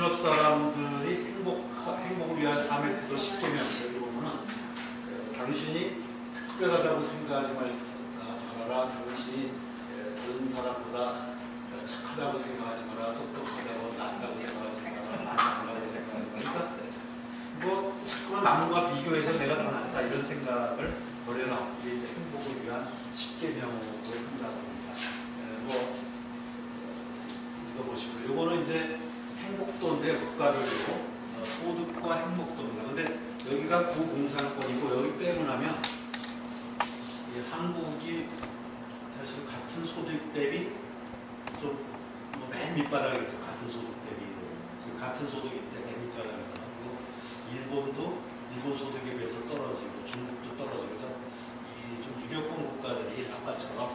유럽 사람들이 행복을 위한 삶의 태도 10계명 보면은 당신이 특별하다고 생각하지 말아라. 당신이 다른 사람보다 착하다고 생각하지 마라. 똑똑하다고 낫다고 생각하지 마라. 안다고 생각하지 마라. 뭐 자꾸만 남과 비교해서 내가 더 낫다 이런 생각을 버려라. 이게 이제 행복을 위한 10계명을 한다고 합니다. 뭐 이거 보시고 요거는 이제 행복도인데 국가별로 소득과 행복도입니다. 근데 여기가 구공산권이고 여기 빼고 나면 이 한국이 사실 같은 소득 대비 좀 맨 밑바닥이죠. 같은 소득 대비 같은 소득인데 맨 밑바닥에서 그리고 일본도 일본 소득에 비해서 떨어지고 중국도 떨어지고 그래서 이 좀 유력권 국가들이 아까처럼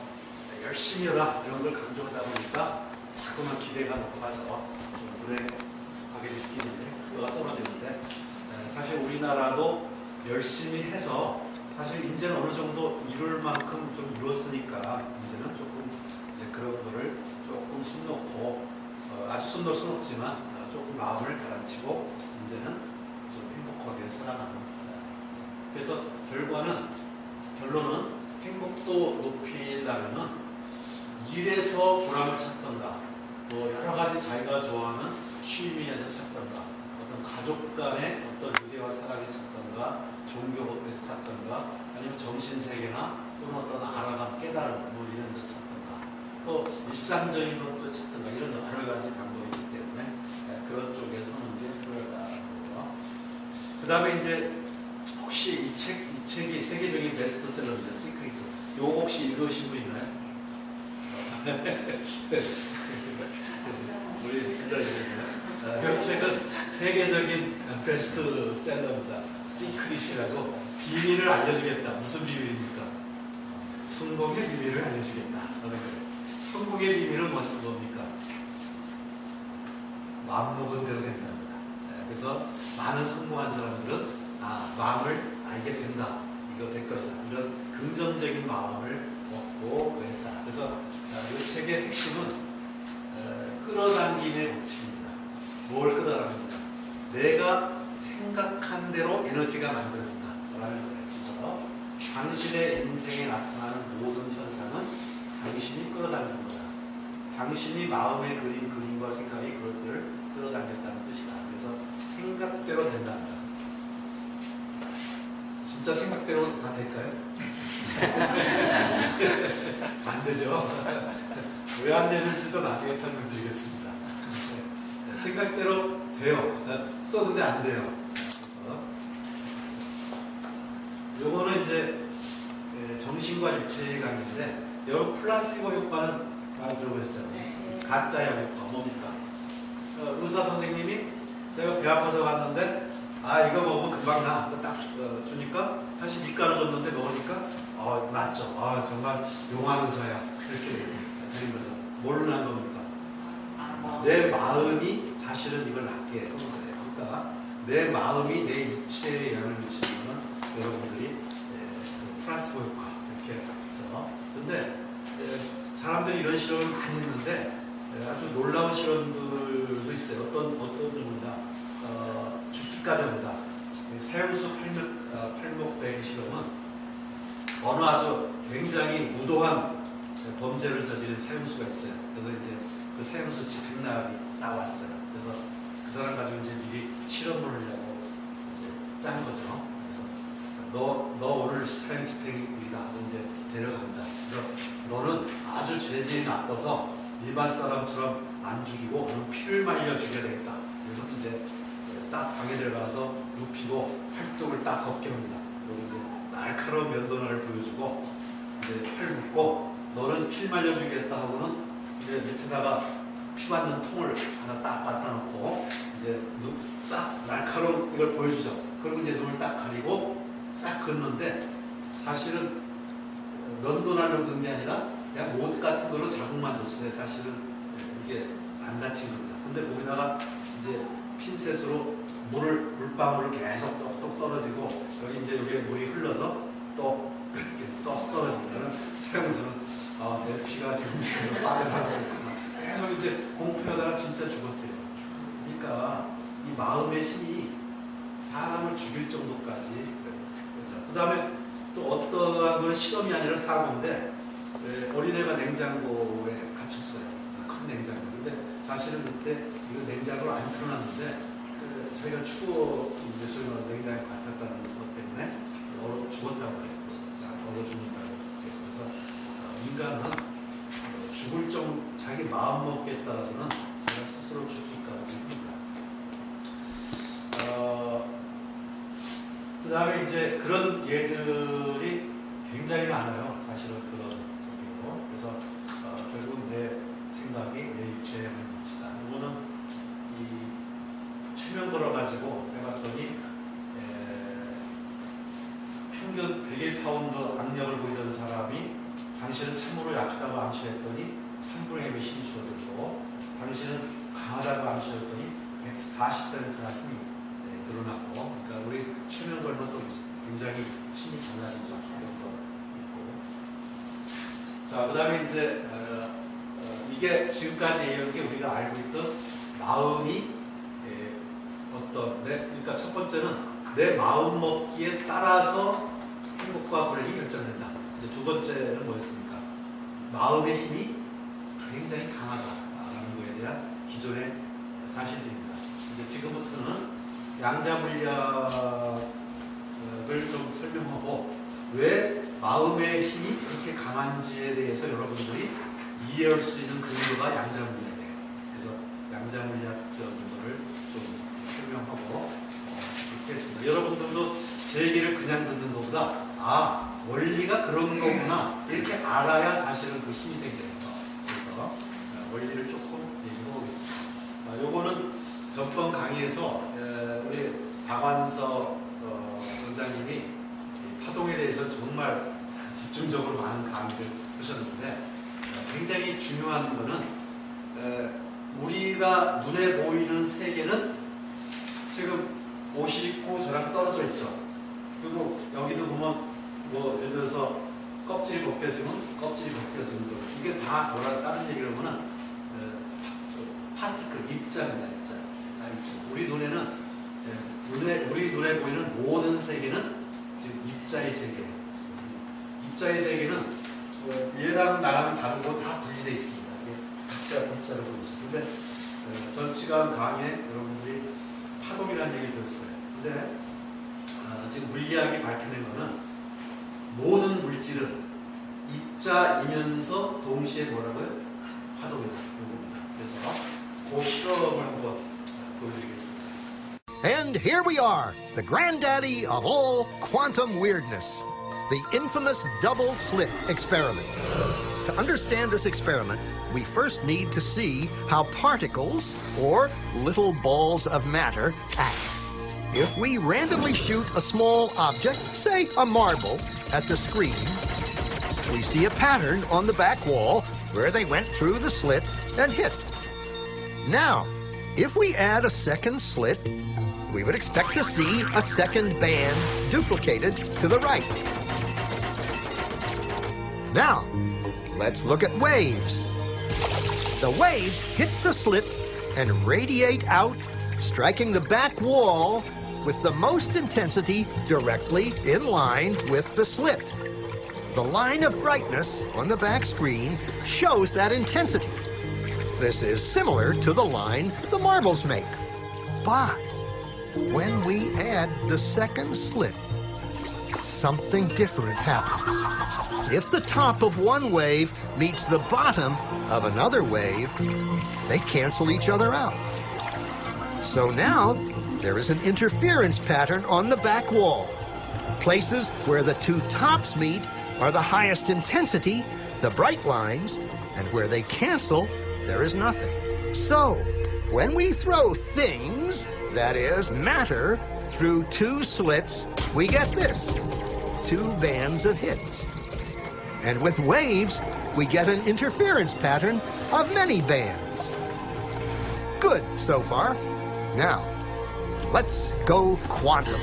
열심히 해라 이런 걸 강조하다 보니까 자꾸만 기대가 높아서 좀 불행하게 느끼는데 그거가 떨어지는데 사실 우리나라도 열심히 해서 사실 이제는 어느 정도 이룰 만큼 좀 이뤘으니까 이제는 조금 이제 그런 거를 조금 손 놓고 아주 손 놓을 수는 없지만 조금 마음을 가라앉히고 이제는 좀 행복하게 살아가는 그래서 결론은 행복도 높이려면은 일에서 보람을 찾던가 뭐 여러 가지 자기가 좋아하는 취미에서 찾던가 어떤 가족 간의 어떤 유대와 사랑에 찾던가 종교에 찾던가 아니면 정신세계나 또는 어떤 알아감 깨달음 뭐 이런 데서 찾던가 또 일상적인 것도 찾던가 이런 여러 가지 방법이 있기 때문에 그런 쪽에서는 이제 그러다는 거고요. 그 다음에 이제 혹시 이 책이 세계적인 베스트셀러입니다. 시크릿. 요거 혹시 읽으신 분 있나요? 우리 진짜 읽었나요? 이 책은 세계적인 베스트셀러입니다. 시크릿이라고 비밀을 알려주겠다. 무슨 비밀입니까? 성공의 비밀을 알려주겠다. 성공의 비밀은 뭡니까? 마음먹은 대로 된답니다. 그래서 많은 성공한 사람들은 마음을 알게 된다. 이거 될 것이다. 이런 긍정적인 마음을 먹고 그랬다. 그래서 이 책의 핵심은 끌어당김의 법칙입니다. 뭘 끌어당깁니까? 내가 생각한 대로 에너지가 만들어진다. 라는 거예요. 그래서 당신의 인생에 나타나는 모든 현상은 당신이 끌어당긴 거다. 당신이 마음에 그린 그림과 생각이 그것들을 끌어당겼다는 뜻이다. 그래서 생각대로 된답니다. 진짜 생각대로 다 될까요? 안 되죠. 왜 안 되는지도 나중에 설명드리겠습니다. 생각대로 돼요. 또 근데 안 돼요. 요거는 이제 정신과 육체의 강의인데 여러분 플라시보 효과는 많이 들어보셨잖아요. 네. 가짜의 효과 뭡니까? 의사 선생님이 내가 배 아파서 갔는데 이거 먹으면 금방 나. 딱 주니까 사실 이가루 줬는데 먹으니까 낫죠. 정말 용한 의사야. 그렇게 되는 거죠. 뭘로 난 겁니까? 내 마음이 사실은 이걸 낫게 해요. 그러니까 내 마음이 내 육체에 영향을 미치는 거는 여러분들이 플라시보 효과 이렇게 하죠. 근데 사람들이 이런 실험을 많이 했는데 아주 놀라운 실험들도 있어요. 어떤 분입니다. 죽기까지 합니다. 사형수 팔목배기 실험은 어느 아주 굉장히 무도한 범죄를 저지른 사형수가 있어요. 그래서 이제 그 사형수 집행락이 나왔어요. 그래서 그 사람 가지고 이제 미리 실험을 하려고 이제 짠 거죠. 그래서 너 오늘 사형 집행이다. 이제 데려간다. 그래서 너는 아주 죄질이 나빠서 일반 사람처럼 안 죽이고 너는 피를 말려 죽여야 되겠다. 그래서 이제 딱 방에 들어가서 눕히고 팔뚝을 딱 걷게 합니다. 그리고 이제 날카로운 면도날을 보여주고 이제 팔 묶고 너는 피 말려 주겠다 하고는 이제 밑에다가 피 맞는 통을 하나 딱 갖다 놓고 이제 싹 날카로운 이걸 보여주죠. 그리고 이제 눈을 딱 가리고 싹 긋는데 사실은 면도날로 긋는 게 아니라 그냥 못 같은 걸로 자국만 줬어요. 사실은 이게 안 다친 겁니다. 근데 거기다가 이제 핀셋으로 물방울을 계속 똑똑 떨어지고 여기 이제 여기에 물이 흘러서 똑 떨어진다는 사형수는 내 피가 지금 계속 빠져나가고 있구나. 계속 이제 공포하다가 진짜 죽었대요. 이 그러니까 이 마음의 힘이 사람을 죽일 정도까지 그래요. 그 다음에 또 어떠한 건 실험이 아니라 사람인데 어린애가 냉장고에 갇혔어요. 큰 냉장고. 근데 사실은 그때 이거 냉장고를 안 틀어놨는데 저희가 추워 이제 소위 말하는 냉장고에 갇혔다는 것 때문에 얼어 죽었다고 그랬고 얼어 죽는다고 그래서 인간은 죽을 자기 마음 먹기에 따라서는 자기가 스스로 죽기까지 합니다. 그 다음에 이제 그런 예들이 굉장히 많아요. 사실은 그런 쪽이고. 그래서 결국 내 생각이 내 육체에 미치다. 이거는 이 최면 걸어가지고 해봤더니 평균 101파운드 악력을 보이던 사람이 당신은 참으로 약하다고 암시했더니 3분의 1의 힘이 줄어들고 당신은 강하다고 암시했더니 140%나 힘이 늘어나고 그러니까 우리 최면 걸면 또 굉장히 힘이 달라지죠. 이런 거 있고. 자, 그 다음에 이제 이게 지금까지 얘기한 게 우리가 알고 있던 마음이 그러니까 첫 번째는 내 마음 먹기에 따라서 행복과 불행이 결정된다. 이제 두 번째는 뭐였습니까? 마음의 힘이 굉장히 강하다라는 것에 대한 기존의 사실들입니다. 이제 지금부터는 양자물리학을 좀 설명하고 왜 마음의 힘이 그렇게 강한지에 대해서 여러분들이 이해할 수 있는 근거가 양자물리학이에요. 그래서 양자물리학적인 것을 좀 설명하고 있겠습니다. 여러분들도 제 얘기를 그냥 듣는 것보다 원리가 그런 거구나 이렇게 알아야 사실은 그 힘이 생겨요. 그래서 원리를 조금 얘기해 보겠습니다. 요거는 전번 강의에서 우리 박완서 원장님이 파동에 대해서 정말 집중적으로 많은 강의를 하셨는데 굉장히 중요한 거는 우리가 눈에 보이는 세계는 지금 옷이 입고 저랑 떨어져 있죠. 그리고 여기도 보면 뭐 예를 들어서 껍질이 벗겨지면 껍질이 벗겨지는 거 이게 다 다른 얘기로 보면 파티클 입자입니다. 입자. 우리 눈에는 우리 눈에 보이는 모든 세계는 지금 입자의 세계예요. 입자의 세계는 얘랑 나랑 다르고 다 분리되어 있습니다. 이게 입자로 보이죠. 근데 전 시간 강의에 여러분들이 파동이라는 얘기를 들었어요. 근데 지금 물리학이 밝혀낸 거는 모든 물질은 입자이면서 동시에 뭐라고요? 파동이다. 이겁니다. 그래서 그 실험을 한번 보여드리겠습니다. And here we are, the granddaddy of all quantum weirdness, the infamous double slit experiment. To understand this experiment, we first need to see how particles, or little balls of matter, act. If we randomly shoot a small object, say a marble, at the screen, we see a pattern on the back wall where they went through the slit and hit. Now, if we add a second slit, we would expect to see a second band duplicated to the right. Now, let's look at waves. The waves hit the slit and radiate out, striking the back wall with the most intensity directly in line with the slit. The line of brightness on the back screen shows that intensity. This is similar to the line the marbles make. But when we add the second slit, something different happens. If the top of one wave meets the bottom of another wave, they cancel each other out. So now, there is an interference pattern on the back wall. Places where the two tops meet are the highest intensity, the bright lines, and where they cancel, there is nothing. So, when we throw things, that is, matter, through two slits, we get this, two bands of hits. And with waves, we get an interference pattern of many bands. Good so far. Now, let's go quantum.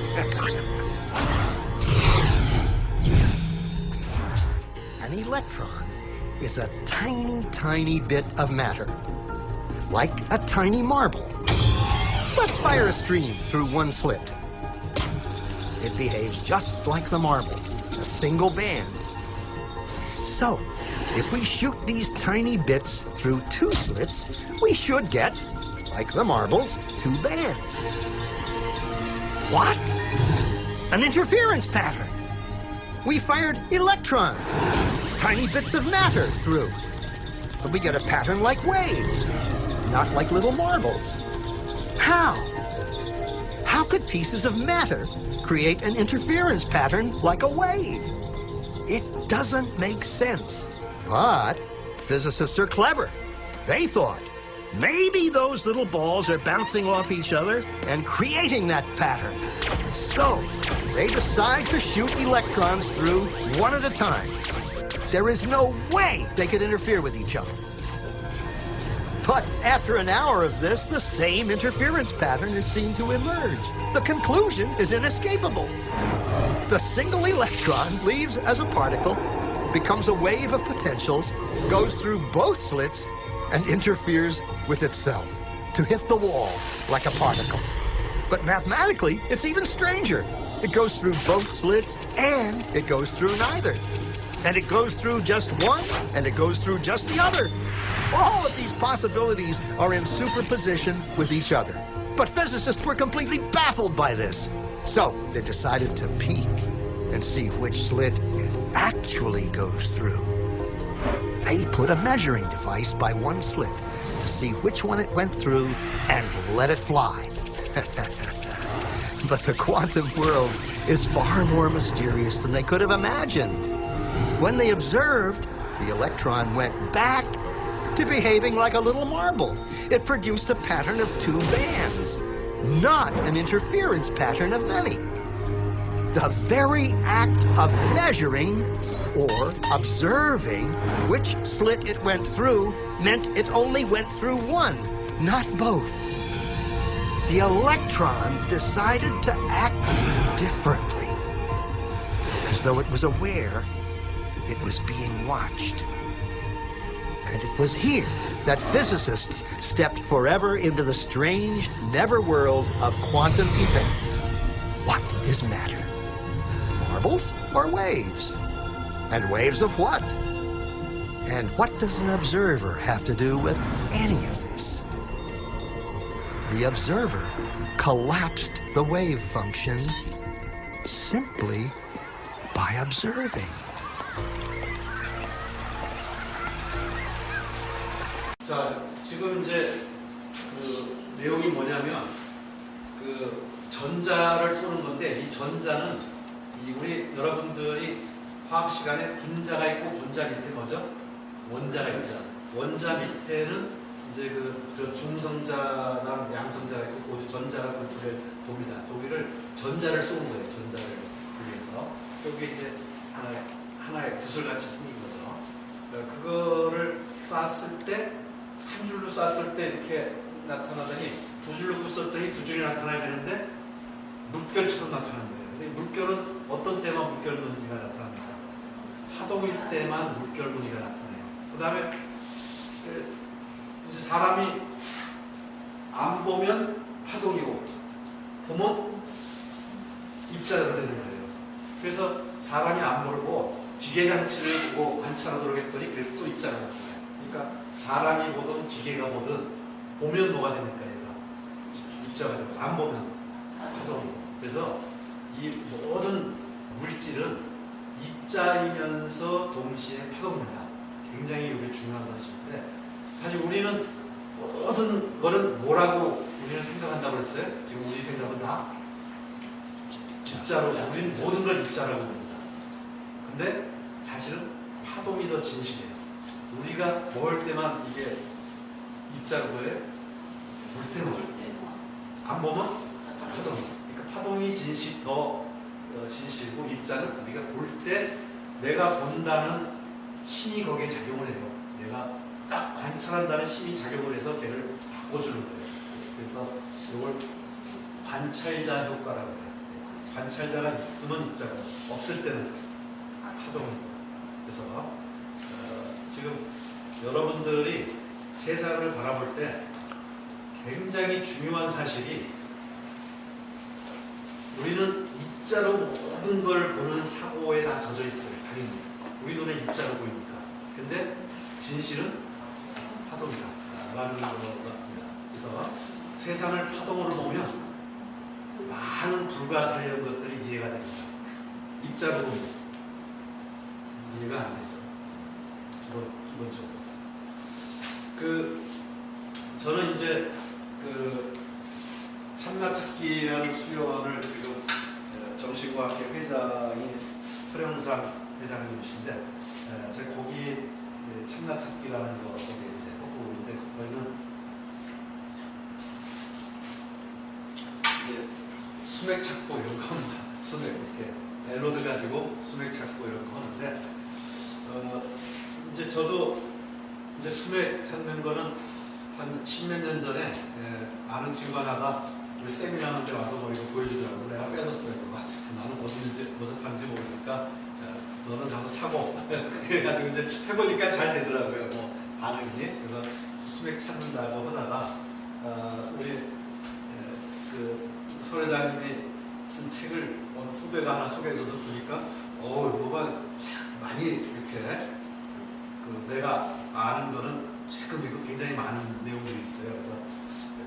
An electron is a tiny, tiny bit of matter, like a tiny marble. Let's fire a stream through one slit. It behaves just like the marble, a single band. So, if we shoot these tiny bits through two slits, we should get, like the marbles, two bands. What? An interference pattern. We fired electrons, tiny bits of matter through. But we get a pattern like waves, not like little marbles. How? How could pieces of matter create an interference pattern like a wave? It doesn't make sense. But physicists are clever. They thought, maybe those little balls are bouncing off each other and creating that pattern. So, they decide to shoot electrons through one at a time. There is no way they could interfere with each other. But after an hour of this, the same interference pattern is seen to emerge. The conclusion is inescapable. The single electron leaves as a particle, becomes a wave of potentials, goes through both slits, and interferes with itself to hit the wall like a particle. But mathematically, it's even stranger. It goes through both slits, and it goes through neither. And it goes through just one, and it goes through just the other. All of these possibilities are in superposition with each other. But physicists were completely baffled by this. So they decided to peek and see which slit it actually goes through. They put a measuring device by one slit to see which one it went through and let it fly. But the quantum world is far more mysterious than they could have imagined. When they observed, the electron went back to behaving like a little marble. It produced a pattern of two bands, not an interference pattern of many. The very act of measuring or observing which slit it went through meant it only went through one, not both. The electron decided to act differently, as though it was aware it was being watched. And it was here that physicists stepped forever into the strange, never-world of quantum events. What is matter? Marbles or waves? And waves of what? And what does an observer have to do with any of this? The observer collapsed the wave function simply by observing. 자, 지금 이제 그 내용이 뭐냐면 그 전자를 쏘는 건데 이 전자는 이 우리 여러분들이 화학 시간에 분자가 있고 분자 밑에 뭐죠? 원자가 있죠. 원자 밑에는 이제 그 중성자나 양성자가 있고 그 전자가 그 둘에 돕니다. 저기를 전자를 쏘는 거예요. 전자를 위해서 여기 이제 하나의 구슬같이 생긴 거죠. 그거를 쐈을 때 한 줄로 쐈을 때 이렇게 나타나더니 두 줄로 쏘았더니 두 줄이 나타나야 되는데 물결처럼 나타나는 거예요. 근데 물결은 어떤 때만 물결 무늬가 나타납니다. 파동일 때만 물결 무늬가 나타나요. 그 다음에 이제 사람이 안 보면 파동이고 보면 입자가 되는 거예요. 그래서 사람이 안 모르고 기계장치를 보고 관찰하도록 했더니 그래서 또 입자가 나타나요. 그러니까 사람이 보든 기계가 보든 보면 뭐가 됩니까? 얘가 입자가 되고 안 보면 파동이고. 그래서 이 모든 물질은 입자이면서 동시에 파동입니다. 굉장히 이게 중요한 사실인데 사실 우리는 모든 거를 뭐라고 우리는 생각한다고 했어요? 지금 우리 생각은 다 입자로, 우리는 모든 걸 입자라고 봅니다. 근데 사실은 파동이 더 진실이에요. 우리가 먹을 때만 이게 입자로 보여요? 볼 때만. 안 보면 파동. 그러니까 파동이 더 진실이고 입자는 우리가 볼 때 내가 본다는 힘이 거기에 작용을 해요. 내가 딱 관찰한다는 힘이 작용을 해서 걔를 바꿔주는 거예요. 그래서 이걸 관찰자 효과라고 해요. 관찰자가 있으면 입자고 없을 때는 파동이고. 그래서 지금 여러분들이 세상을 바라볼 때 굉장히 중요한 사실이 우리는 입자로 모든 걸 보는 사고에 다 젖어 있어요. 당연히 우리 눈에 입자로 보이니까. 근데 진실은 파동이다 라는 겁니다. 그래서 세상을 파동으로 보면 많은 불가사의한 것들이 이해가 됩니다. 입자로 보면 이해가 안 되죠. 기본적으로. 저는 이제 참나찾기라는 수련을 지금 정신과학회 회장인 서령상 회장님이신데, 제가 거기 참나찾기라는 거 거기에 이제 하고 있는데, 거기는 이제 수맥 찾고 이런 거 합니다. 수맥 이렇게 엘로드 가지고 수맥 찾고 이런 거 하는데, 이제 저도 이제 수맥 찾는 거는 한 10몇 년 전에 아는 친구 하나가 우리 세미나 하는데 와서 뭐 이거 보여주더라고. 내가 뺏었어요. 나는 어디서 판지 모르니까 너는 가서 사고. 그래가지고 이제 해보니까 잘 되더라고요. 뭐 반응이. 그래서 수맥 찾는다고 하다가 우리 서 회장님이 쓴 책을 후배가 하나 소개해줘서 보니까 뭐가 많이 이렇게 내가 아는 거는 최근 이거 굉장히 많은 내용들이 있어요. 그래서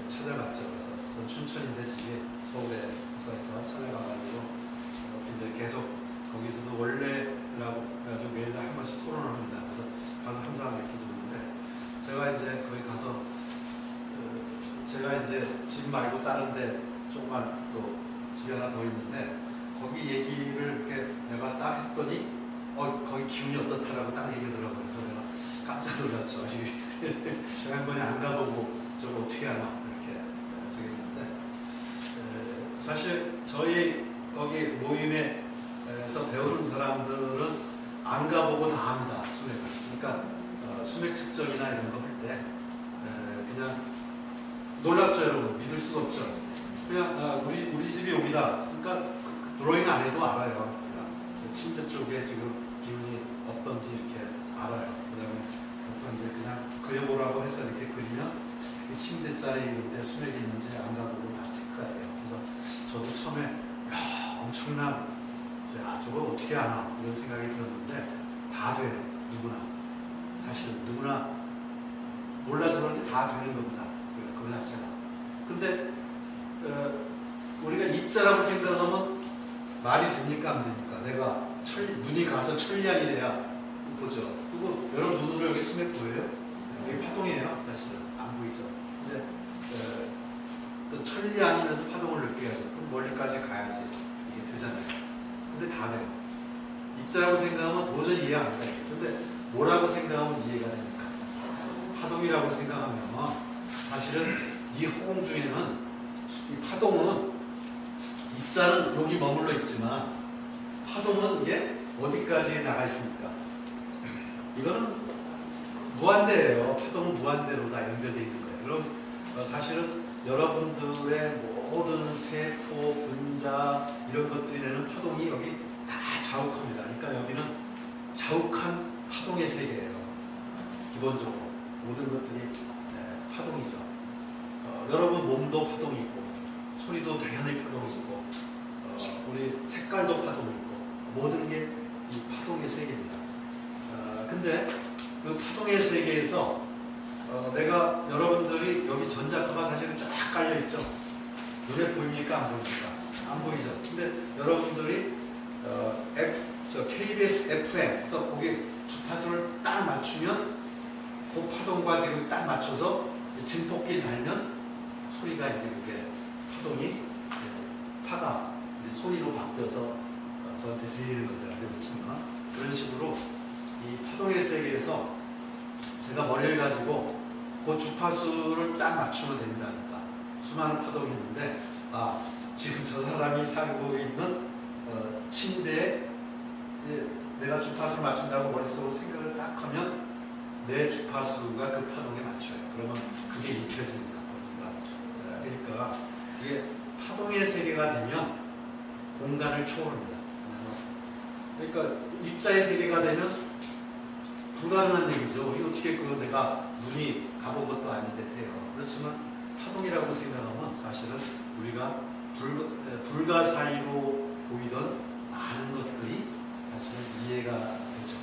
찾아갔죠. 그래서 춘천인데 집이 서울에서 찾아가가지고 이제 계속 거기서도 원래라고 해가지고 매일 한 번씩 토론을 합니다. 그래서 가서 항상 이렇게 듣는데, 제가 이제 거기 가서 제가 이제 집 말고 다른데 조금만 또 집이 하나 더 있는데, 거기 얘기를 이렇게 내가 딱 했더니 거기 기운이 어떻다라고 딱 얘기하더라고요. 그래서 내가 깜짝 놀랐죠. 제가 한 번에 안 가보고 저거 어떻게 하나 이렇게 저기 했는데, 사실 저희 거기 모임에서 배우는 사람들은 안 가보고 다 합니다. 수맥을. 그러니까 수맥 측정이나 이런 거 할 때 그냥 놀랍죠. 여러분. 믿을 수가 없죠. 그냥 우리 집이 여기다. 그러니까 드로잉 안 해도 알아요. 침대 쪽에 지금 기운이 어떤지 이렇게 알아요. 그다음에 보통 이제 그냥 그려보라고 해서 이렇게 그리면 특히 침대 자리 이런데 수맥이 있는지 안 가보고 다 체크해요. 그래서 저도 처음에 엄청난 저거 어떻게 하나 이런 생각이 들었는데 다 돼요. 누구나. 사실은 누구나 몰라서 그런지 다 되는 겁니다. 그거 자체가. 근데 우리가 입자라고 생각하면 말이 됩니까 안 됩니까? 내가 눈이 가서 천리안이 돼야 보죠. 그리고 여러분 눈으로 여기 수맥 보여요? 여기 파동이에요. 사실은 안 보이죠. 근데 또 천리안이면서 파동을 느껴야죠. 그럼 멀리까지 가야지 이게 되잖아요. 근데 다 돼요. 입자라고 생각하면 도저히 이해 안 가요. 근데 뭐라고 생각하면 이해가 됩니까? 파동이라고 생각하면 사실은 이 허공 중에는 이 파동은 입자는 여기 머물러 있지만 파동은 이게 어디까지 나가 있습니까? 이거는 무한대예요. 파동은 무한대로 다 연결되어 있는 거예요. 그럼 사실은 여러분들의 모든 세포, 분자 이런 것들이 내는 파동이 여기 다 자욱합니다. 그러니까 여기는 자욱한 파동의 세계예요. 기본적으로 모든 것들이 파동이죠. 여러분 몸도 파동이 있고 소리도 당연히 파동이 있고 우리 색깔도 파동이 있고 모든 게 이 파동의 세계입니다. 근데 그 파동의 세계에서 내가 여러분들이 여기 전자파가 사실은 쫙 깔려 있죠. 눈에 보입니까 안 보입니까? 안 보이죠. 근데 여러분들이 KBS FM에서 거기 주파수를 딱 맞추면 그 파동과 지금 딱 맞춰서 진폭기 달면 소리가 이제 그게 파동이 파가 이제 소리로 바뀌어서 저한테 들리는 거죠. 그런 식으로 이 파동의 세계에서 제가 머리를 가지고 그 주파수를 딱 맞추면 됩니다. 그러니까 수많은 파동이 있는데 지금 저 사람이 살고 있는 침대에 내가 주파수를 맞춘다고 머릿속으로 생각을 딱 하면 내 주파수가 그 파동에 맞춰요. 그러면 그게 익혀집니다. 그러니까 이게 파동의 세계가 되면 공간을 초월합니다. 그러니까 입자의 세계가 되면 불가능한 얘기죠. 이거 어떻게 내가 눈이 가본 것도 아닌데 돼요. 그렇지만 파동이라고 생각하면 사실은 우리가 불가사의로 보이던 많은 것들이 사실은 이해가 되죠.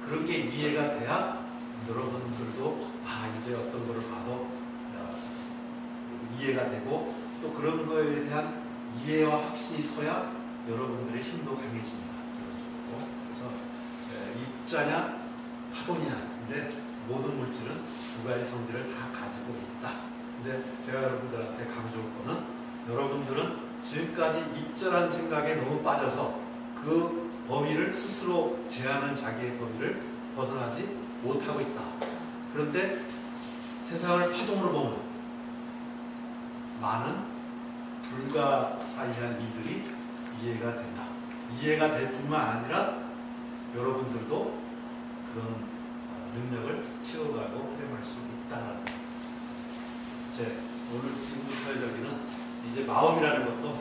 그런 게 이해가 돼야 여러분들도 이제 어떤 거를 봐도 이해가 되고 또 그런 거에 대한 이해와 확신이 서야 여러분들의 힘도 강해집니다. 그래서 입자냐 파동이냐. 근데 모든 물질은 두 가지 성질을 다 가지고 있다. 근데 제가 여러분들한테 강조할 거는 여러분들은 지금까지 입자라는 생각에 너무 빠져서 그 범위를 스스로 제한하는 자기의 범위를 벗어나지 못하고 있다. 그런데 세상을 파동으로 보면 많은 불가사의한 이들이 이해가 된다. 이해가 될 뿐만 아니라 여러분들도 그런 능력을 키워가고 활용할 수 있다라는 제 오늘 지금부터의 저기는 이제 마음이라는 것도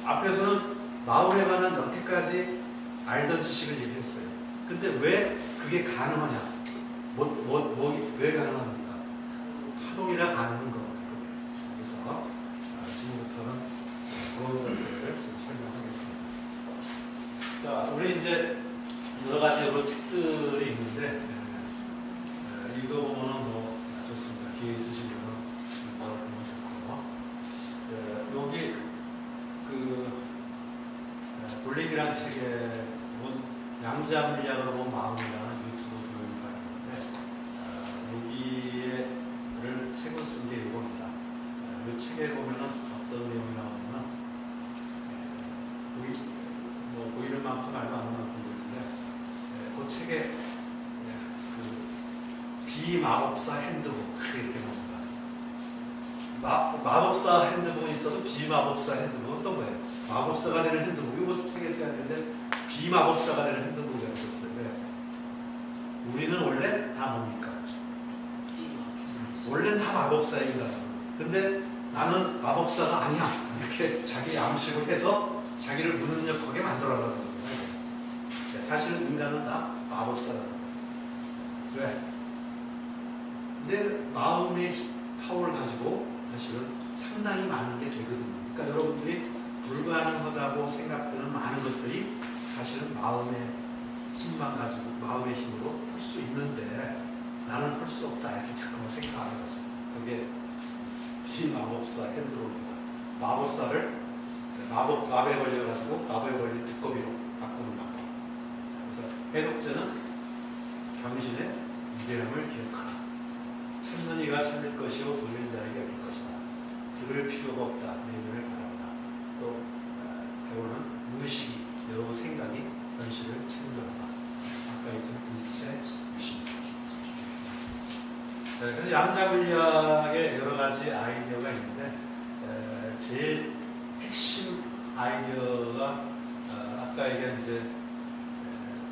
앞에서는 마음에 관한 여태까지 알던 지식을 얘기했어요. 근데 왜 그게 가능하냐? 왜 가능합니까? 파동이라 가능한 거거든요. 그래서 지금부터는 그런 것들을 좀 설명하겠습니다. 자, 우리 이제 여러 가지 여러 책들이 있는데 읽어보면 뭐 좋습니다. 기회 있으시면 읽어보면 좋고 여기 볼릭이라는 책에 본 양자물리학으로 본 마음이라는 유튜브 동영상이 있는데 여기를 책을 쓴 게 이겁니다. 이 책에 보면은 어떤 내용이 나오냐면 보이는 만큼 알도 안 하는 만큼 그 책에 비마법사 핸드북 이렇게 나옵니다. 마법사 핸드북은 있어도 비마법사 핸드북은 어떤 거예요? 마법사가 되는 핸드북. 이거 책에 써야 되는데 비마법사가 되는 핸드북이라고 썼어요. 우리는 원래 다 뭡니까? 원래는 다 마법사입니다. 근데 나는 마법사가 아니야. 이렇게 자기 암식을 해서 자기를 무능력하게 만들어가는 거예요. 사실은 인간은 다 마법사라는 거예요. 왜? 근데 마음의 파워를 가지고 사실은 상당히 많은 게 되거든요. 그러니까 여러분들이 불가능하다고 생각되는 많은 것들이 사실은 마음의 힘만 가지고 마음의 힘으로 할 수 있는데 나는 할 수 없다 이렇게 자꾸만 생각하는 거죠. 그게 비마법사 핸드로입니다. 마법사를 마법에 걸려가지고 마법에 걸린 두꺼비로 바꾸는 방법. 그래서 해독제는 당신의 위대함을 기억하라. 찾는 이가 찾을 것이요 부르는 자에게 얻을 것이다. 들을 필요가 없다. 내 눈을 바라보라. 또 결론은 무의식이 여러 생각이 현실을 창조한다. 아까 있던 일체 의식. 그래서 양자물리학의 여러 가지 아이디어가 있는데 제일 핵심 아이디어가 아까 얘기한 이제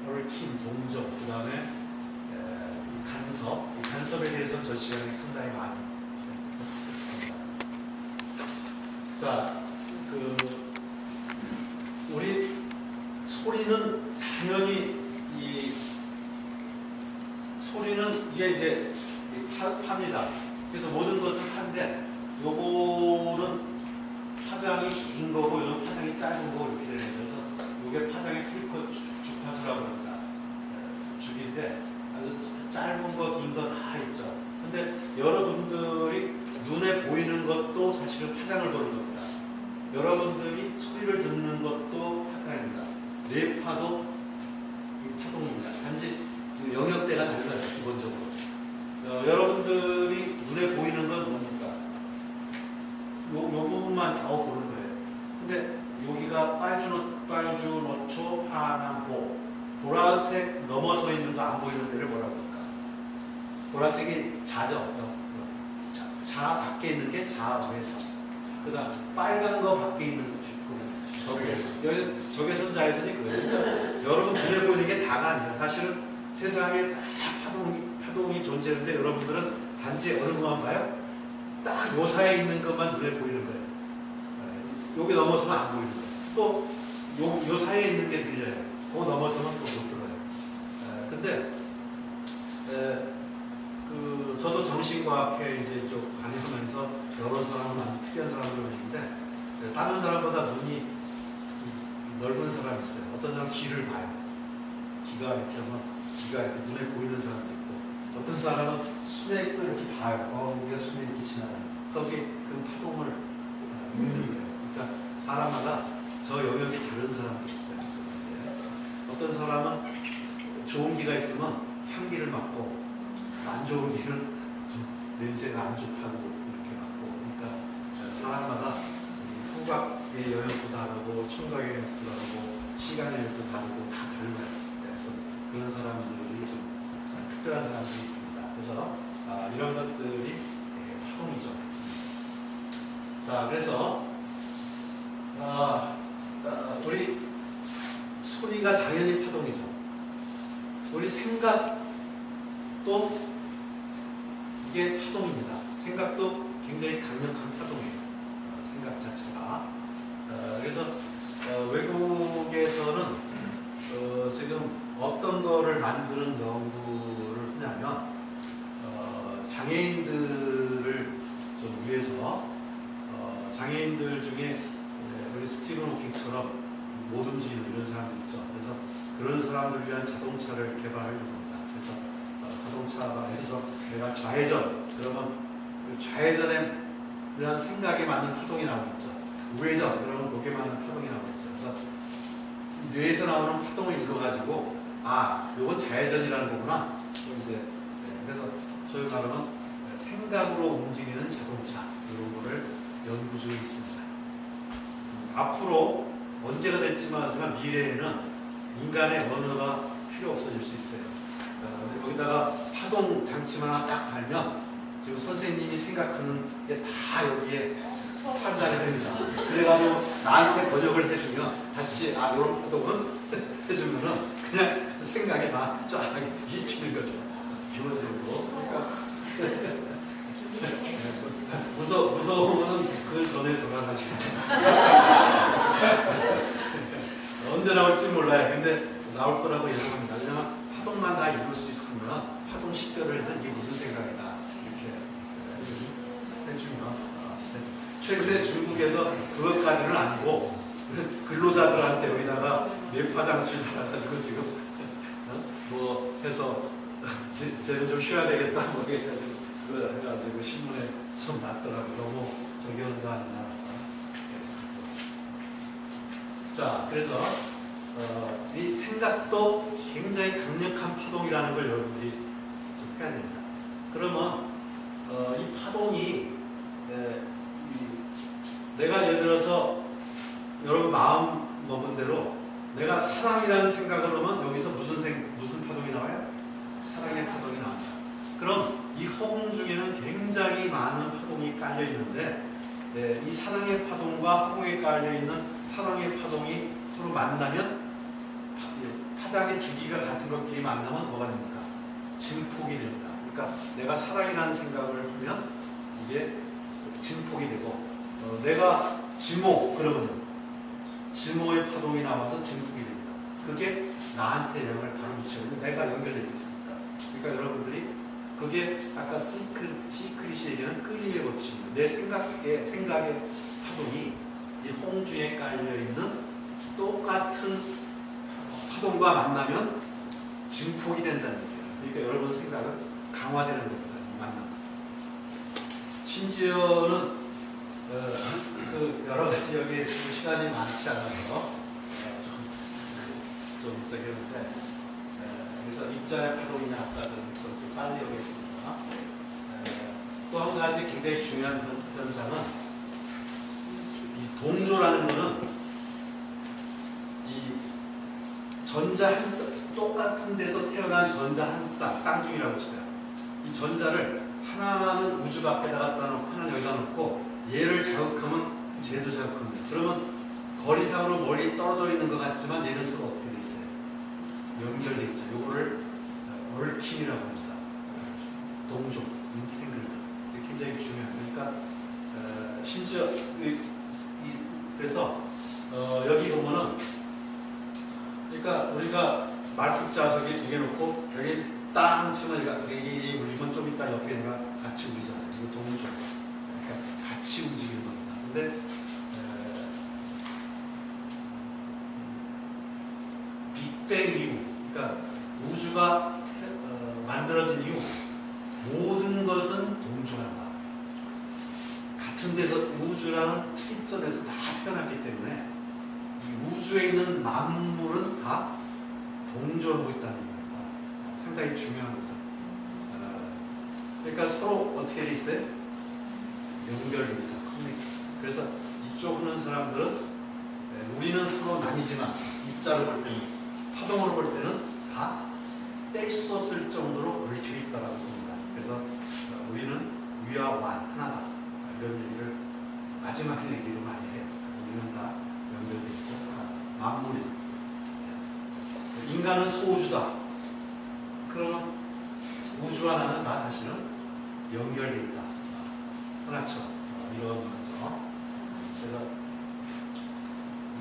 얽힘, 동정, 그 다음에 간섭. 이 간섭에 대해서는 저 시간에 상당히 많이 했습니다. 자, 우리 소리는 당연히 소리는 이게 이제 파입니다. 그래서 모든 것을 파인데 요거는 파장이 긴 거고 요건 파장이 짧은 거고 이렇게 되는 거죠. 그래서 요게 파장이 필코 주파수라고 합니다. 주기인데 아주 짧은 거, 긴 거 다 있죠. 근데 여러분들이 눈에 보이는 것도 사실은 파장을 도는 겁니다. 여러분들이 소리를 듣는 것도 파장입니다. 뇌파도 파동입니다. 단지 영역대가 달라요, 기본적으로. 여러분들이 눈에 보이는 건 뭡니까? 요 부분만 더 보는 거예요. 근데 여기가 빨주노초, 파남보, 보라색 넘어서 있는 거 안 보이는 데를 뭐라고 할까? 보라색이 자죠. 자 밖에 있는 게 자외선. 그다음 빨간 거 밖에 있는 적외선. 적외선 자외선이 그거예요. 여러분 눈에 보이는 게 다가 아니에요. 사실은 세상에 다 파동이 존재하는데 여러분들은 단지 어느 것만 봐요? 딱 요 사이에 있는 것만 눈에 보이는 거예요. 여기 넘어서면 안 보이는 거예요. 또 요 사이에 있는 게 들려요. 그거 넘어서면 또 못 들어요. 근데 저도 정신과학회 이제 쪽 관여하면서 여러 사람은 아주 특이한 사람들이 있는데 다른 사람보다 눈이 넓은 사람이 있어요. 어떤 사람은 귀를 봐요. 귀가 이렇게 하면 귀가 이렇게 눈에 보이는 사람도 있고 어떤 사람은 수맥도 이렇게 봐요. 우리가 수맥이 이렇게 지나가요. 거기에 그 파동을 읽는 거예요. 그러니까 사람마다 저 영역이 다른 사람들이 있어요. 어떤 사람은 좋은 기가 있으면 향기를 맡고 안 좋은 기는 좀 냄새가 안 좋다고 이렇게 맡고 그러니까 사람마다 후각의 영역도 다르고 청각의 영역도 다르고 시간의 영역도 다르고 다 달라요. 그래서 그런 사람들이 좀 특별한 사람들이 있습니다. 그래서 이런 것들이 파동이죠. 자, 그래서 우리 소리가 당연히 파동이죠. 우리 생각도 이게 파동입니다. 생각도 굉장히 강력한 파동이에요. 생각 자체가. 그래서 외국에서는 지금 어떤 거를 만드는 연구를 하냐면 장애인들을 좀 위해서 장애인들 중에 우리 스티븐 호킹처럼 못 움직이는 이런 사람들 있죠. 그래서 그런 사람들을 위한 자동차를 개발하려고 합니다. 그래서 자동차에서 내가 좌회전 그러면 그 좌회전에 이런 생각에 맞는 파동이 나오겠죠. 우회전 그러면 거기에 맞는 파동이 나오겠죠. 그래서 이 뇌에서 나오는 파동을 읽어가지고 요건 좌회전이라는 거구나. 이제 그래서 소위 말하면 생각으로 움직이는 자동차 이런 거를 연구 중에 있습니다. 앞으로 언제가 될지만 미래에는 인간의 언어가 필요 없어질 수 있어요. 거기다가 파동 장치만 하나 딱 달면 지금 선생님이 생각하는 게 다 여기에 판단이 됩니다. 그래가지고 나한테 번역을 해주면 다시 이런 파동은 해주면은 그냥 생각이 다 쫙 입히는 거죠. 기본적으로. 무서우면 그 전에 돌아가시고 언제 나올지 몰라요. 근데 나올 거라고 예상합니다. 왜냐하면 파동만 다 읽을 수 있으면 파동 식별을 해서 이게 무슨 생각이다 이렇게 해주면 최근에 중국에서 그것까지는 아니고 근로자들한테 여기다가 뇌파장치를 달아가지고 지금 뭐 해서 쟤는 좀 쉬어야 되겠다 뭐 해가지고 그거 해가지고 신문에 처음 났더라고요. 너무 저기 하는 거 아니냐. 자, 그래서 이 생각도 굉장히 강력한 파동이라는 걸 여러분들이 좀 해야 됩니다. 그러면 이 파동이 내가 예를 들어서 여러분 마음 먹은 대로 내가 사랑이라는 생각을 하면 여기서 무슨 파동이 나와요? 사랑의 파동이 나옵니다. 그럼 이 허공 중에는 굉장히 많은 파동이 깔려 있는데 이 사랑의 파동과 허공에 깔려 있는 사랑의 파동이 서로 만나면 파장의 주기가 같은 것끼리 만나면 뭐가 됩니까? 증폭이 됩니다. 그러니까 내가 사랑이라는 생각을 하면 이게 증폭이 되고 내가 지모 그러면 지모의 파동이 나와서 증폭이 됩니다. 그게 나한테 영향을 바로 미치고 내가 연결되어 있습니다. 그러니까 여러분들이 그게 아까 시크릿이 얘기하는 끌림의 법칙입니다. 내 생각의 파동이 이 홍주에 깔려있는 똑같은 파동과 만나면 증폭이 된다는 얘기예요. 그러니까 여러분 생각은 강화되는 겁니다. 이 만남. 심지어는 그 여러 가지 여기 시간이 많지 않아서 좀 저기 했는데 그래서 입자의 파동이나 아까 좀 그렇게 빨리 오겠습니다. 또 한 가지 굉장히 중요한 현상은 이 동조라는 것은 이 전자 한 똑같은 데서 태어난 전자 한 쌍중이라고 쳐요. 이 전자를 하나는 우주 밖에다 갖다 놓고 하나는 여기다 놓고 얘를 자극하면 쟤도 자극합니다. 그러면 거리상으로 멀리 떨어져 있는 것 같지만 얘는 서로 어떻게 돼 있어요? 연결돼 있죠. 요거를 얽힘이라고 합니다. 동조, 인탱글드. 이게 굉장히 중요해요. 그러니까 심지어 그래서 여기 보면은 그러니까 우리가 말뚝 자석이 두 개 놓고 여기 땅 치면 이 울리면 좀 이따 옆에 내가 같이 울리잖아요. 이거 동조. 그러니까 같이 움직이는 겁니다. 근데 빅뱅 이후, 그러니까 우주가 만들어진 이후 모든 것은 동조한다. 같은 데서 우주라는 트리점에서 다 태어났기 때문에 이 우주에 있는 만물은 다 동조하고 있다는 겁니다. 상당히 중요한 거죠. 그러니까 서로 어떻게 돼 있어요? 연결됩니다. 커넥트. 그래서 이쪽 하는 사람들은 우리는 서로 나뉘지만 입자로 볼 때는, 파동으로 볼 때는 다 뗄 수 없을 정도로 얽혀 있다고 봅니다. 그래서 우리는 위와 완 하나다. 이런 얘기를 마지막에 얘기를 많이 해요. 우리는 다 연결되어 있고 하나다. 만물이. 인간은 소우주다. 그러면 우주와 나는 다 사실은 연결되어 있다. 하나처럼 이런 거죠. 그래서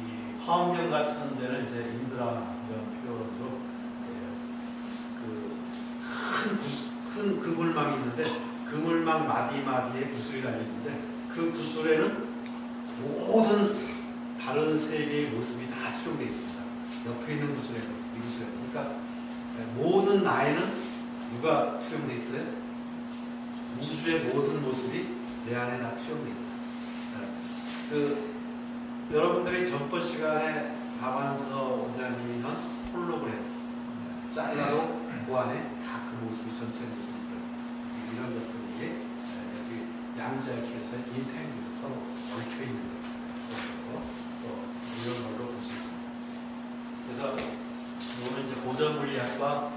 이 화엄경 같은 데는 이제 인드라 이런 표현으로 큰 그물망이 있는데 그물망 마디마디에 구슬이 달려있는데 그 구슬에는 모든 다른 세계의 모습이 다 투영되어 있습니다. 옆에 있는 구슬에는 이 구슬에. 그러니까 모든 나에는 누가 투영되어 있어요? 우주의 모든 모습이 내 안에 다 투영되어 있다. 여러분들이 전번 시간에 박완서 원장님은 홀로그램 잘라도 그 안에 다 그 모습이 전체 모습이 이런 것들이 여기 양자역에서 인탱글 서로 얽혀 있는 거 이런 걸로 볼 수 있습니다. 그래서 이거는 이제 고전 물리학과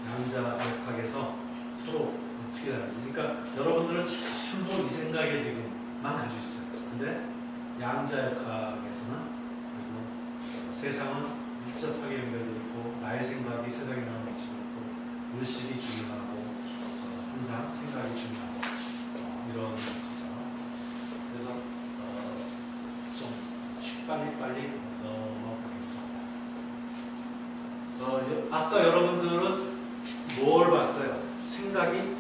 양자역학에서 서로 어떻게 다르지? 그러니까 여러분들은 전부 이 생각에 지금만 가지고 있어요. 근데 양자역학에서는 그리고 세상은 밀접하게 연결되어 있고 나의 생각이 세상에 나오는 것처럼 의식이 중요하고 항상 생각이 중요하고 이런 거죠. 그래서 좀 빨리 넘어가겠습니다. 아까 여러분들은 뭘 봤어요? 생각이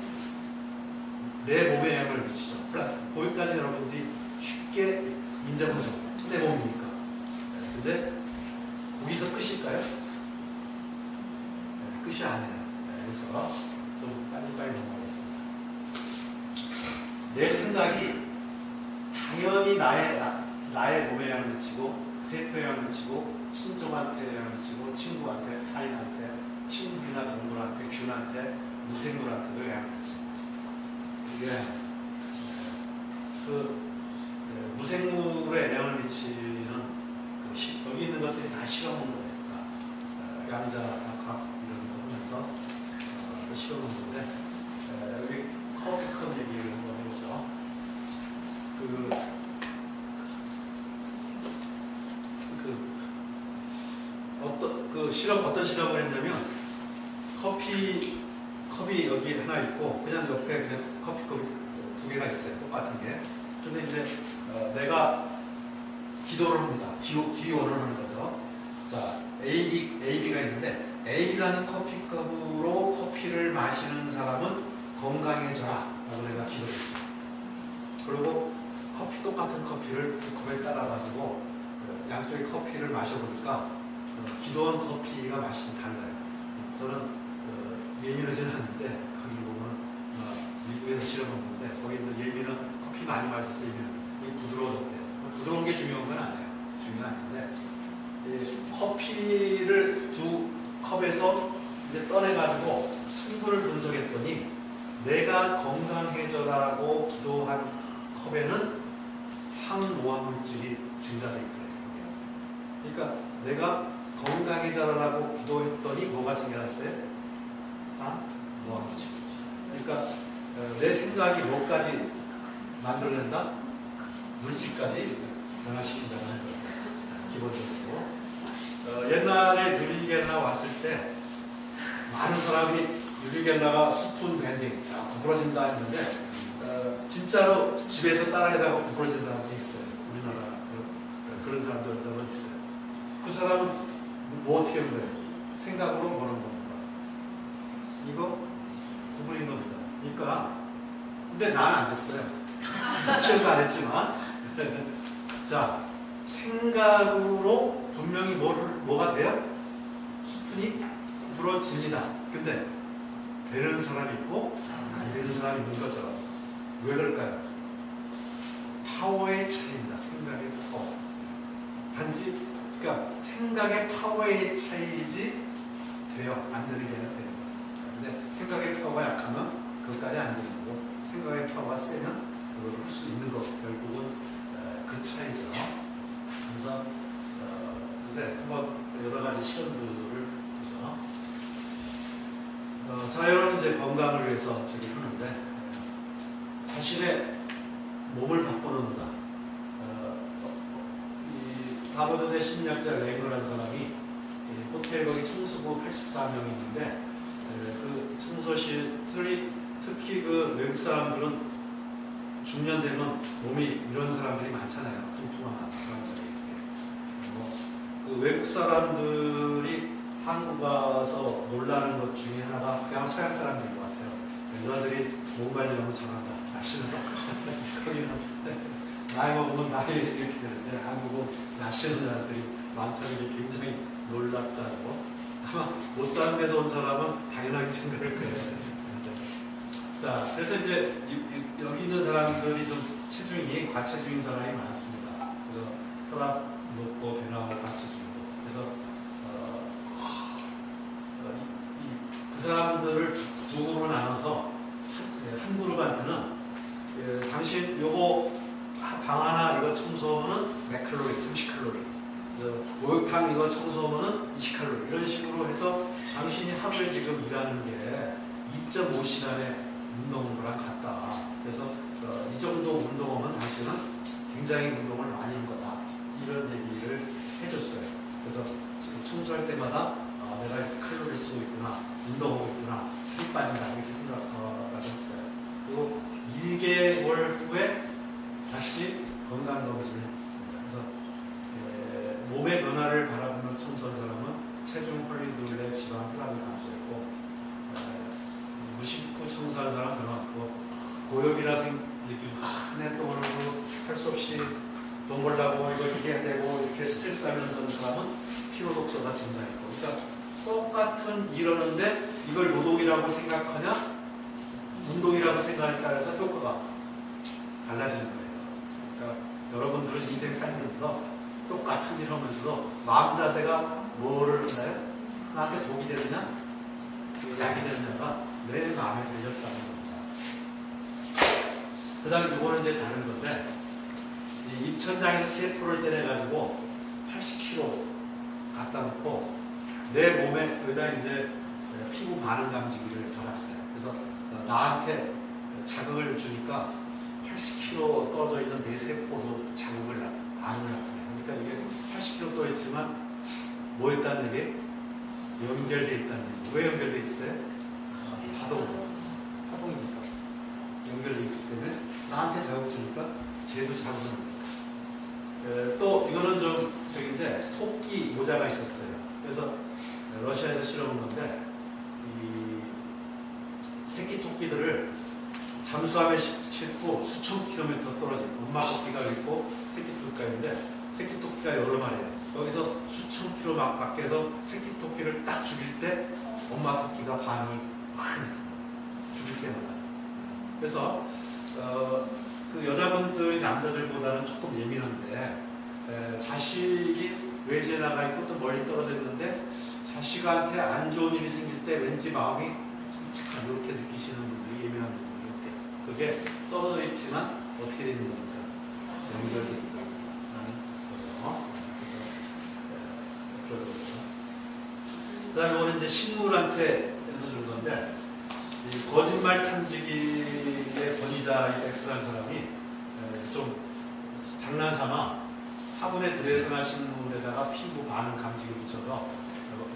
내 몸에 영향을 미치죠. 플러스 거기까지 여러분들이 쉽게 인정하죠. 내 몸이니까. 근데 거기서 끝일까요? 끝이 아니에요. 그래서 좀 빨리 넘어가겠습니다. 내 생각이 당연히 나의 몸에 영향을 미치고 세포에 영향을 미치고 친족한테 영향을 미치고 친구한테, 타인한테, 친구나 동물한테, 균한테, 무생물한테도 영향을 미칩니다. 이게 무생물에 영향을 미치는 여기 있는 것들이 다 실험한 거예요. 양자역학 이런 거 하면서 실험한 건데 여기 커피컵 얘기를 한번 해보죠. 어떤 실험을 했냐면 컵이 여기 하나 있고 그냥 옆에 그냥 커피컵이 두 개가 있어요. 똑같은 게. 근데 이제 내가 기도를 합니다. 기원을 하는 거죠. 자, AB가 있는데 A라는 커피컵으로 커피를 마시는 사람은 건강해져라 라고 내가 기도를 했어요. 그리고 똑같은 커피를 두 컵에 따라가지고 양쪽에 커피를 마셔보니까 기도한 커피가 맛이 좀 달라요. 저는 예민하지는 않는데 거기 보면 미국에서 실험한 건데 거기도 예민은 커피 많이 마셔서 예민은 부드러워졌대요. 부드러운 게 중요한 건 아니에요. 중요한 아닌데 커피를 두 컵에서 이제 꺼내가지고 성분을 분석했더니 내가 건강해져라고 기도한 컵에는 항노화물질이 증가되어 있더래요. 그러니까 내가 건강해져라고 기도했더니 뭐가 생겨났어요? 항노화물질. 그러니까 내 생각이 뭐까지 만들어낸다? 물질까지 변화시킨다는 거예요. 기본적으로. 옛날에 유리겔라 왔을 때 많은 사람이 유리겔라가 스푼 밴딩 구부러진다 했는데 진짜로 집에서 따라하다가 구부러진 사람도 있어요. 우리나라 그런 사람들도 있어요. 그 사람은 뭐 어떻게 하는 거예요? 생각으로 뭐는 겁니까? 이거 구부린 겁니다. 그러니까 근데 나는 안 됐어요. 시험도 안 했지만 자 생각으로 분명히 뭐가 돼요? 수푼이 구부러집니다. 근데 되는 사람이 있고 안 되는 사람이 있는 거죠. 왜 그럴까요? 파워의 차이입니다. 생각의 파워. 단지 그러니까 생각의 파워의 차이지 돼요. 안 되는 게 아니라 돼요. 근데 생각의 파워가 약하면 그것까지 안 되는 거고 생각의 파워가 세면 그걸 할 수 있는 거 결국은 그 차이죠. 그래서 근데 한번 여러 가지 시험들을 보죠. 자, 여러분 이제 건강을 위해서 저기 하는데 자신의 몸을 바꿔놓는다. 이 하버드대 심리학자 레이너라는 사람이 호텔 거기 청소부 84명이 있는데 그 청소실들이 특히 그 외국 사람들은 중년 되면 몸이 이런 사람들이 많잖아요. 뚱뚱한 사람들이. 그 외국 사람들이 한국 와서 놀라는 것 중에 하나가 그냥 서양 사람들인 것 같아요. 여자들이 몸 관리 너무 잘한다. 날씨는 거기는 나이 먹으면 나이 이렇게 되는데 한국은 날씨는 사람들이 많다는 게 굉장히 놀랍다고. 아마 못 사는 데서 온 사람은 당연하게 생각할 거예요. 자, 그래서 이제 여기 있는 사람들이 좀 체중이 과체중인 사람이 많습니다. 그래서 혈압 높고 변하고 과체중이고. 그래서 그 사람들을 두 그룹으로 나눠서 한 그룹한테는 당신 요거 방 하나 이거 청소하면은 몇 칼로리, 30칼로리. 목욕탕 이거 청소하면은 20칼로리. 이런 식으로 해서 당신이 하루에 지금 일하는 게 2.5시간의 운동이랑 같다. 그래서 이 정도 운동하면 당신은 굉장히 운동을 많이 한 거다. 이런 얘기를 해줬어요. 그래서 지금 청소할 때마다 내가 이렇게 칼로리 쓰고 있구나, 운동하고 있구나, 살이 빠진다 이렇게 생각을 했어요. 그리고 1개월 후에 다시 건강검진을 했습니다. 그래서 몸의 변화를 바라보며 청소한 사람은 체중, 콜레스테롤, 지방, 혈압을 감소했고 무심코 청소한 사람 변화없고 고역이라 이렇게 또 오늘도 할 수 없이 돈 벌라고 이거 이렇게 되고 이렇게 스트레스 하면서 하는 사람은 피로 독소가 증가했고 그러니까 똑같은 일하는데 이걸 노동이라고 생각하냐 운동이라고 생각할까 해서 효과가 달라지는 거예요. 그러니까 여러분들은 인생 살면서 똑같은 일 하면서도 마음 자세가 뭐를 하나요? 나한테 독이 되느냐 약이 되느냐가 내 마음에 들렸다는 겁니다. 그 다음에 이거는 이제 다른 건데, 이 입천장에서 세포를 떼내가지고 80kg 갖다 놓고 내 몸에 여기다 이제 피부 반응 감지기를 달았어요. 그래서 나한테 자극을 주니까 80kg 떠져 있는 내 세포도 자극을 반응을 나타내요. 그러니까 이게 80kg 떠 있지만 뭐 있다는 얘기? 연결돼 있다는 얘기. 왜 연결돼 있어요? 파동이니까 연결되어 있기 때문에 나한테 자극 주니까 쟤도 자극을 합니다. 또 이거는 좀 저기인데 토끼 모자가 있었어요. 그래서 러시아에서 실험한 건데 이 새끼 토끼들을 잠수함에 싣고 수천 킬로미터 떨어진 엄마 토끼가 있고 새끼 토끼가 있는데 새끼 토끼가 여러 마리예요. 여기서 수천 킬로 막 밖에서 새끼 토끼를 딱 죽일 때 엄마 토끼가 반응이 죽일 때마다. 그래서 그 여자분들이 남자들보다는 조금 예민한데 자식이 외지에 나가 있고 또 멀리 떨어져 있는데 자식한테 안 좋은 일이 생길 때 왠지 마음이 잠깐 이렇게 느끼시는 분들이 예민한 분들이 있대요. 그게 떨어져 있지만 어떻게 되는 겁니까? 연결되는 거라는 거죠. 그래서 그 다음에 오늘 이제 식물한테 준 건데 이 거짓말 탐지기의 권위자 엑스라는 사람이 좀 장난삼아 화분에 드레스나 식물에다가 피부 반응 감지기 붙여서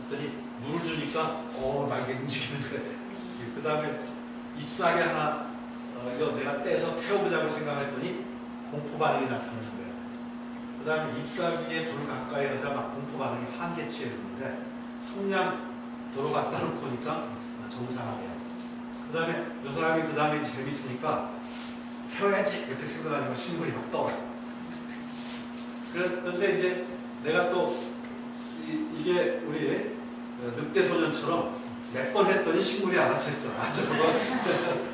그랬더니 물을 주니까 막 이게 움직이는 거예요. 그 다음에 잎사귀 하나 이거 내가 떼서 태워보자고 생각했더니 공포 반응이 나타나는 거예요. 그 다음에 잎사귀에 불 가까이 가서 막 공포 반응이 한계치에 있는데 성냥 도로 갖다 놓고 보니까 정상화돼요. 그 다음에 이 사람이 그 다음에 재밌으니까 태워야지 이렇게 생각하니까 식물이 막 떠요. 그런데 이제 내가 또 이게 우리 늑대 소년처럼 몇 번 했더니 식물이 알아챘어. 아, 저거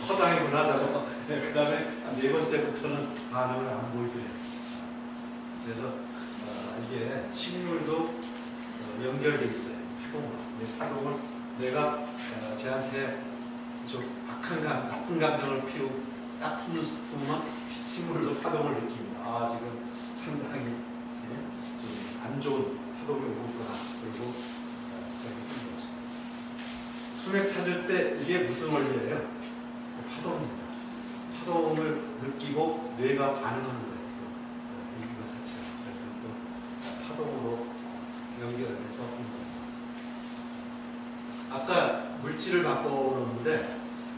허당이구나 저거. 그 다음에 네 번째부터는 반응을 안 보이더래요. 그래서 이게 식물도 연결돼 있어요. 파동을 내가 쟤한테 좀 나쁜 감정을 딱 품는 순간 식물도 파동을 느낍니다. 아, 지금 상당히 좀 안 좋은 파동이 오고 있구나. 그리고 제가 느낀 거죠. 수맥 찾을 때 이게 무슨 원리예요? 파동입니다. 파동을 느끼고 뇌가 반응하는 거예요. 이거 자체가. 그래서 또 파동으로 연결해서 아까 물질을 바꿔놓는데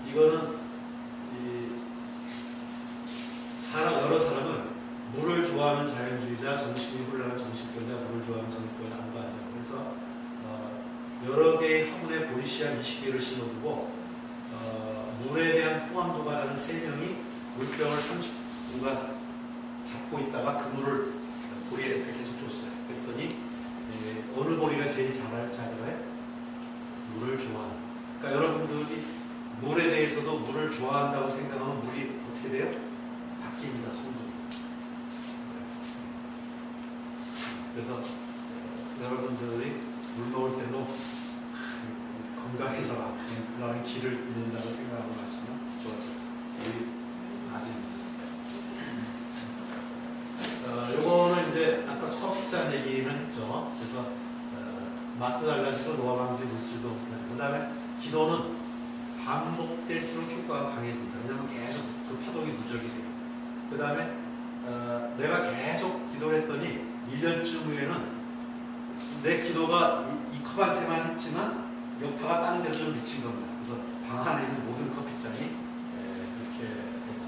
이거는 여러 사람은 물을 좋아하는 자연주의자, 정신이 혼란한 정신병자, 물을 좋아하는 정신병자, 안과자. 그래서 여러 개의 화분에 보리씨앗 20개를 심어두고 물에 대한 포함도가 다른 3명이 물병을 30분간 잡고 있다가 그 물을 보리한테 계속 줬어요. 그랬더니 어느 보리가 제일 잘해요? 물을 좋아하는. 그러니까 여러분들이 물에 대해서도 물을 좋아한다고 생각하면 물이 어떻게 돼요? 바뀝니다. 성분이. 그래서 여러분들이 물 먹을 때도 건강해져라. 그런 길을 잃는다고 생각하고 마시면 좋아져요. 우리 아직. 요거는 이제 아까 커피잔 얘기는 했죠. 그래서 맛도 달라지고 노화 방지 물질도 없어지고. 그 다음에 기도는 반복될수록 효과가 강해집니다. 왜냐하면 계속 그 파동이 누적이 돼요. 그 다음에 내가 계속 기도했더니 1년쯤 후에는 내 기도가 이 컵한테만 했지만 여파가 다른 데로 좀 미친 겁니다. 그래서 방 안에 있는 모든 커피잔이 그렇게 되고.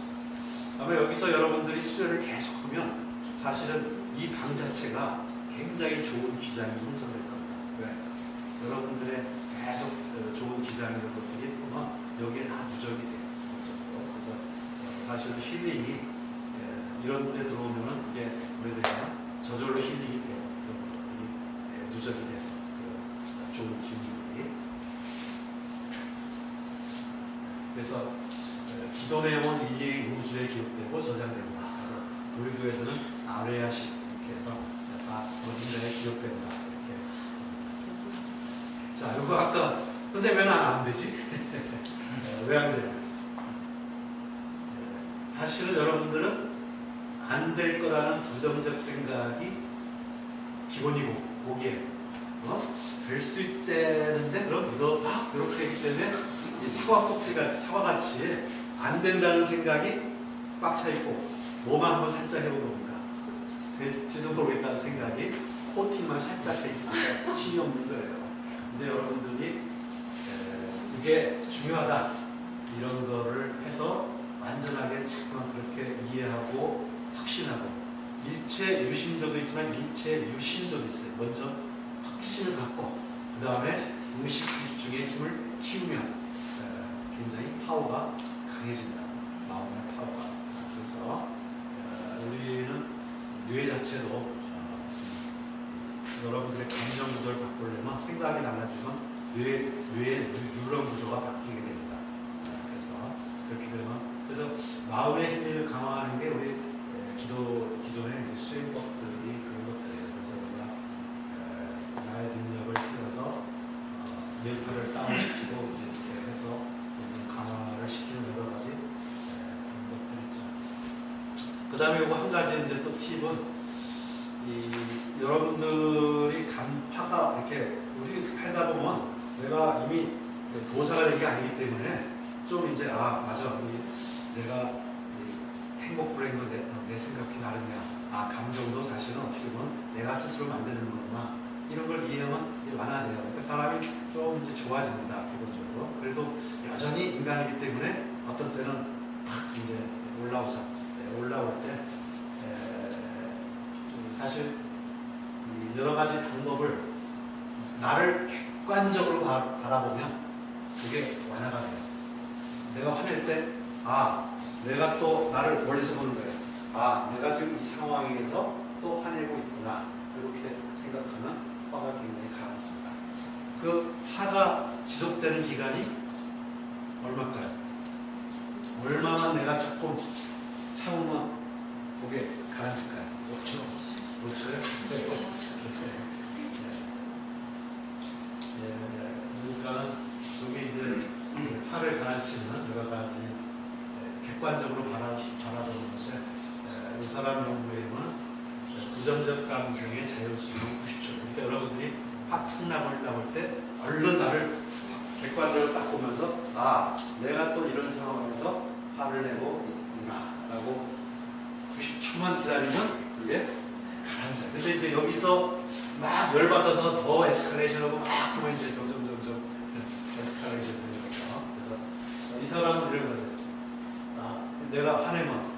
아마 여기서 여러분들이 수련을 계속하면 사실은 이 방 자체가 굉장히 좋은 기장이 형성될 겁니다. 왜? 여러분들의 계속 좋은 기장 이런 것들이 보면 여기에 다 누적이 돼요. 그래서 사실은 힐링이 이런 데 들어오면은 이게 오래되면 저절로 힐링이 돼요. 그런 것들이 누적이 돼서 좋은 기운들이. 그래서 기도 내용은 일일이 우주에 기록되고 저장된다. 그래서 우리 교회에서는 아레아식 이렇게 해서 다 어딘가에 기록된다. 이렇게. 자, 이거 아까 근데 왜 안 되지? 왜 안 돼요? 사실은 여러분들은 안 될 거라는 부정적 생각이 기본이고 보기에 될 수 있다는데 그럼 너 막 이렇게 했기 때문에 이 사과 꼭지같이 사과같이 안 된다는 생각이 꽉 차 있고 뭐만 한번 살짝 해보니까 될지도 모르겠다는 생각이 코팅만 살짝 돼 있으니까 힘이 없는 거예요. 근데 여러분들이 이게 중요하다 이런 거를 해서 완전하게 자꾸만 그렇게 이해하고 확신하고 일체 유심조도 있지만 일체 유심조도 있어요. 먼저 확신을 갖고 그 다음에 의식 집중의 힘을 키우면 굉장히 파워가 강해진다. 마음의 파워가. 그래서 우리는 뇌 자체도 여러분들의 감정 구조를 바꾸려면 생각이 달라지면 뇌의 뉴런 구조가 바뀌게 됩니다. 그래서 그렇게 되면 그래서 마음의 힘을 강화하는 게 우리 기존의 수행법들이 그런 것들이에요. 그래서 우리가 나의 능력을 키워서 뇌파를 다운시키고 이렇게 해서 강화를 시키는 여러 가지 방법들이 있죠. 그 다음에 이거 한 가지 이제 또 팁은 여러분들이 간파가 이렇게 우리 살다 보면 내가 이미 도사가 된 게 아니기 때문에 좀 이제 맞아 내가 행복 불행도 내 생각이 나름이야. 감정도 사실은 어떻게 보면 내가 스스로 만드는 거구나. 이런 걸 이해하면 이제 완화돼요. 그러니까 사람이 좀 이제 좋아집니다. 기본적으로. 그래도 여전히 인간이기 때문에 어떤 때는 탁 이제 올라오죠. 올라올 때 사실 여러 가지 방법을 나를 객관적으로 바라보면 그게 완화가 돼요. 내가 화낼 때, 아, 내가 또 나를 멀리서 보는 거예요. 아, 내가 지금 이 상황에서 또 화내고 있구나. 이렇게 생각하면 화가 굉장히 가라앉습니다. 그 화가 지속되는 기간이 얼마일까요? 얼마나 내가 조금 참으면 그게 가라앉을까요? 5초? 5초요? 그러니까는 여기 이제 화를 가라앉히는 여러 가지 객관적으로 바라보는 것에 의사람 연구에는 부정적 감정의 자연수는 90초. 그러니까 여러분들이 확 나올 때 얼른 나를 객관적으로 딱 보면서 아, 내가 또 이런 상황에서 화를 내고 있구나 라고 90초만 기다리면 그게 가라앉아요. 근데 이제 여기서 막 열받아서 더 에스컬레이션하고 막 하면 이제 점점 에스컬레이션 되는 거죠. 그래서 이 사람은 이런 거죠. 아, 내가 화내면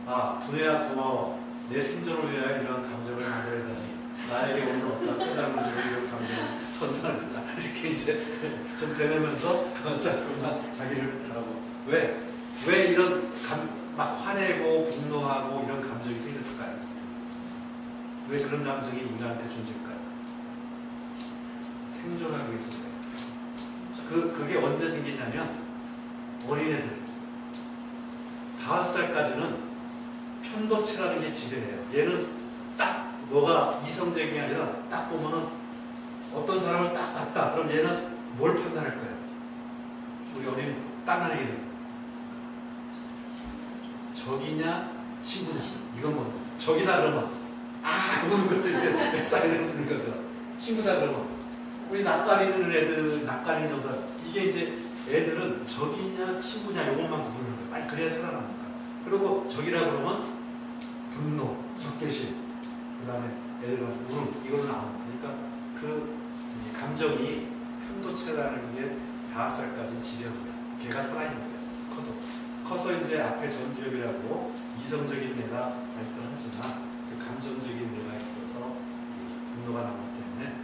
아, 두뇌야 고마워. 내 생존을 위하여 이런 감정을 만들다니 나에게 오늘 어떤 깨달음을 주고 이런 감정을 선사한다. 이렇게 이제 좀 되면서 자꾸만 자기를 바라고 왜 이런 막 화내고 분노하고 이런 감정이 생겼을까요? 왜 그런 감정이 인간한테 존재할까요? 생존하기 위해서요. 그게 언제 생기냐면 어린애들 5살까지는 편도체라는 게 지배해요. 얘는 딱 너가 이성적인 아니라 딱 보면은 어떤 사람을 딱 봤다. 그럼 얘는 뭘 판단할 거예요? 우리 어린 딴아이들 적이냐 친구냐 이건 뭐 적이다 그러면 아 그거는 거죠. 이제 사이드를 부는 거죠. 친구다 그러면 우리 낯가리는 애들 낯가리는 정도 이게 이제 애들은 적이냐 친구냐 이것만 구분하는 거예요. 빨리 그래야 살아납니다. 그리고 적이라 그러면 분노, 적개심, 그 다음에 애들은 울음 이거는 안 합니다. 그러니까 그 감정이 편도체라는 게 5살까지 지배합니다. 걔가 살아있는 거예요. 커서 이제 앞에 전두엽이라고 이성적인 뇌가 발달하지만 그 감정적인 뇌가 있어서 분노가 나오기 때문에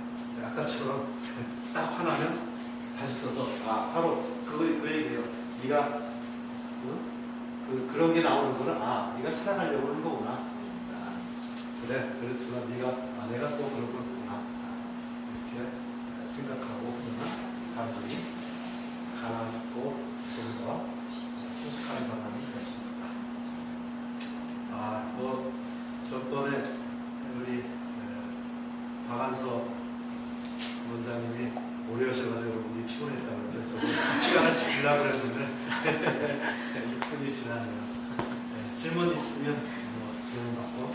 아까처럼 딱 화나면 다시 써서 아 바로 그 얘기예요. 네가 그런 게 나오는 거는 아 네가 살아가려고 하는 거구나. 아, 그래 그렇지만 네가 아 내가 또 그런 거구나. 이렇게 생각하고 그러나 감정이 가라앉고 좀 더 소속하는 방향이 되었습니다. 아, 뭐 저번에 우리 박한서 원장님이 오래 하셔가지고 여러분들이 피곤했다고 그래서 시간을 지키려고 그랬는데 6분이 지나네요. 질문 있으면 질문 받고